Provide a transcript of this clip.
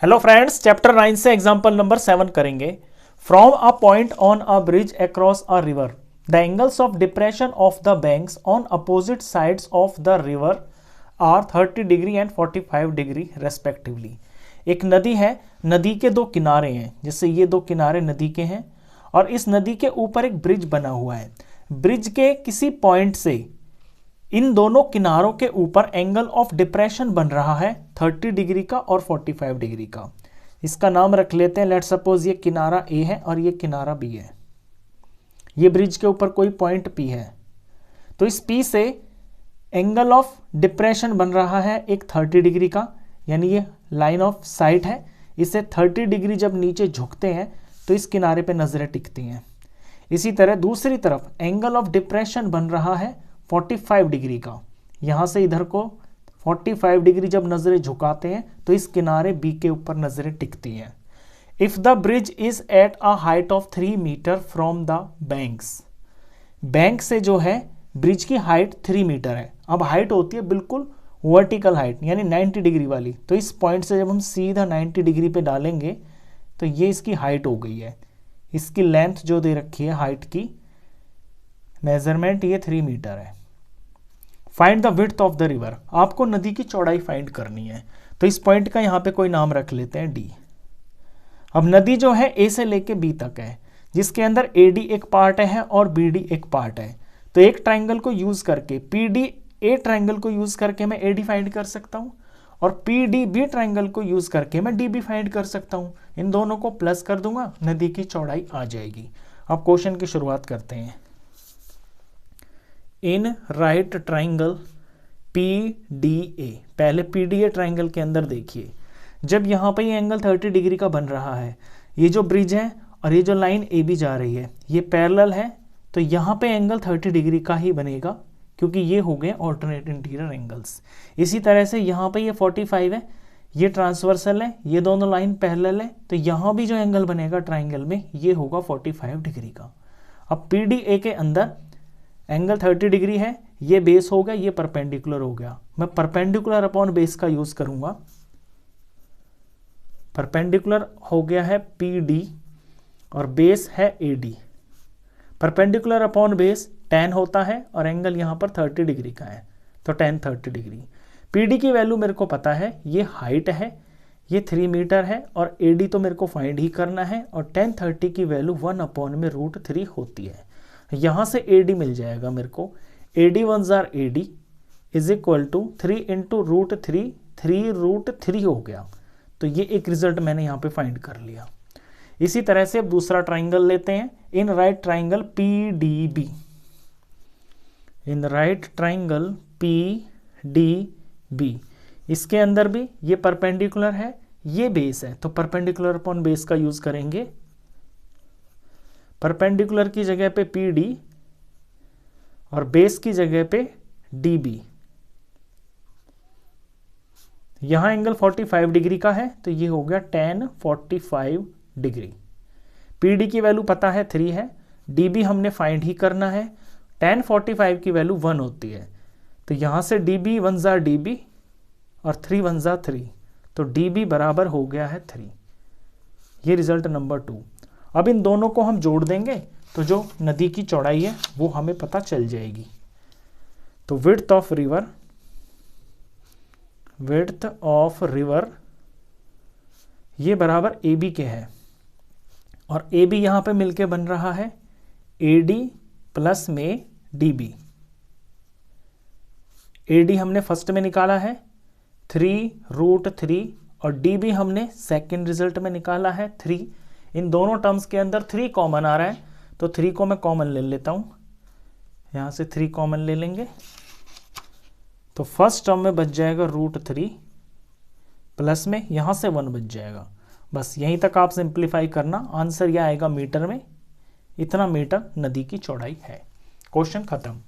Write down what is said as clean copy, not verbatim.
Hello friends, chapter 9 से example number 7 करेंगे। From a point on a bridge across a river the angles of depression of the banks on opposite sides of the river are 30 degree and 45 degree respectively. एक नदी है, नदी के दो किनारे हैं, जैसे ये दो किनारे नदी के हैं और इस नदी के ऊपर एक ब्रिज बना हुआ है। ब्रिज के किसी पॉइंट से इन दोनों किनारों के ऊपर एंगल ऑफ डिप्रेशन बन रहा है 30 डिग्री का और 45 डिग्री का। इसका नाम रख लेते हैं। लेट सपोज ये किनारा ए है और ये किनारा बी है। ये ब्रिज के ऊपर कोई पॉइंट पी है, तो इस पी से एंगल ऑफ डिप्रेशन बन रहा है एक 30 डिग्री का, यानी ये लाइन ऑफ साइट है। इसे 30 डिग्री जब नीचे झुकते हैं तो इस किनारे पे नजरें टिकती हैं। इसी तरह दूसरी तरफ एंगल ऑफ डिप्रेशन बन रहा है 45 डिग्री का। यहाँ से इधर को 45 डिग्री जब नजरें झुकाते हैं तो इस किनारे बी के ऊपर नजरें टिकती हैं। If the bridge is at a height of 3 metre from the banks, bank से जो है ब्रिज की हाइट 3 मीटर है। अब हाइट होती है बिल्कुल वर्टिकल हाइट, यानी 90 डिग्री वाली। तो इस पॉइंट से जब हम सीधा 90 डिग्री पे डालेंगे तो ये इसकी हाइट हो गई है। इसकी लेंथ जो दे रखी है हाइट की मेजरमेंट, ये 3 मीटर है। Find the width of the river, आपको नदी की चौड़ाई फाइंड करनी है। तो इस पॉइंट का यहाँ पे कोई नाम रख लेते हैं डी। अब नदी जो है ए से लेके बी तक है, जिसके अंदर ए डी एक पार्ट है और बी डी एक पार्ट है। तो एक ट्राइंगल को यूज करके पी डी ए ट्राइंगल को यूज करके मैं ए डी फाइंड कर सकता हूँ और पी डी बी ट्राइंगल को यूज करके मैं डी बी फाइंड कर सकता हूँ। इन दोनों को प्लस कर दूंगा, नदी की चौड़ाई आ जाएगी। अब क्वेश्चन की शुरुआत करते हैं। In right triangle P D A, पहले पी डी ए ट्राइंगल के अंदर देखिए, जब यहाँ पे ये एंगल 30 डिग्री का बन रहा है, ये जो ब्रिज है और ये जो लाइन ए बी जा रही है ये पैरेलल है, तो यहाँ पे एंगल 30 डिग्री का ही बनेगा, क्योंकि ये हो गए ऑल्टरनेट इंटीरियर एंगल्स। इसी तरह से यहाँ पे ये 45 है, ये ट्रांसवर्सल है, ये दोनों लाइन पैरेलल है, तो यहाँ भी जो एंगल बनेगा ट्राइंगल में ये होगा 45 डिग्री का। अब पी डी ए के अंदर एंगल 30 डिग्री है, ये बेस हो गया, ये परपेंडिकुलर हो गया। मैं परपेंडिकुलर अपॉन बेस का यूज करूंगा। परपेंडिकुलर हो गया है पी डी और बेस है A D. Perpendicular upon base tan होता है और एंगल यहां पर 30 डिग्री का है, तो tan 30 डिग्री। पी डी की वैल्यू मेरे को पता है, ये हाइट है, ये 3 मीटर है और ए डी तो मेरे को फाइंड ही करना है, और tan 30 की वैल्यू 1/√3 होती है। यहां से AD मिल जाएगा मेरे को। AD 1 जार AD is equal to 3 into √3, 3√3 हो गया। तो ये एक रिजल्ट मैंने यहाँ पे फाइंड कर लिया। इसी तरह से अब दूसरा ट्राइंगल लेते हैं। In right triangle PDB, in right triangle PDB, इसके अंदर भी ये परपेंडिकुलर है, ये बेस है, तो परपेंडिकुलर अपॉन बेस का यूज करेंगे। परपेंडिकुलर की जगह पे PD और बेस की जगह पे DB। यहां एंगल 45 डिग्री का है, तो ये हो गया tan 45 डिग्री। PD की वैल्यू पता है 3 है, DB हमने फाइंड ही करना है। tan 45 की वैल्यू 1 होती है, तो यहां से DB 1 जार DB और 3 1 जार 3, तो DB बराबर हो गया है 3। ये रिजल्ट नंबर 2। अब इन दोनों को हम जोड़ देंगे तो जो नदी की चौड़ाई है वो हमें पता चल जाएगी। तो विड्थ ऑफ रिवर ये बराबर AB के है, और AB यहां पे मिलके बन रहा है AD प्लस में DB। AD हमने फर्स्ट में निकाला है 3√3 और DB हमने सेकेंड रिजल्ट में निकाला है 3। इन दोनों टर्म्स के अंदर 3 कॉमन आ रहा है, तो 3 को मैं कॉमन ले लेता हूं। यहां से 3 कॉमन ले लेंगे तो फर्स्ट टर्म में बच जाएगा √3 प्लस में यहां से 1 बच जाएगा। बस यहीं तक आप सिंप्लीफाई करना, आंसर यह आएगा मीटर में। इतना मीटर नदी की चौड़ाई है। क्वेश्चन खत्म।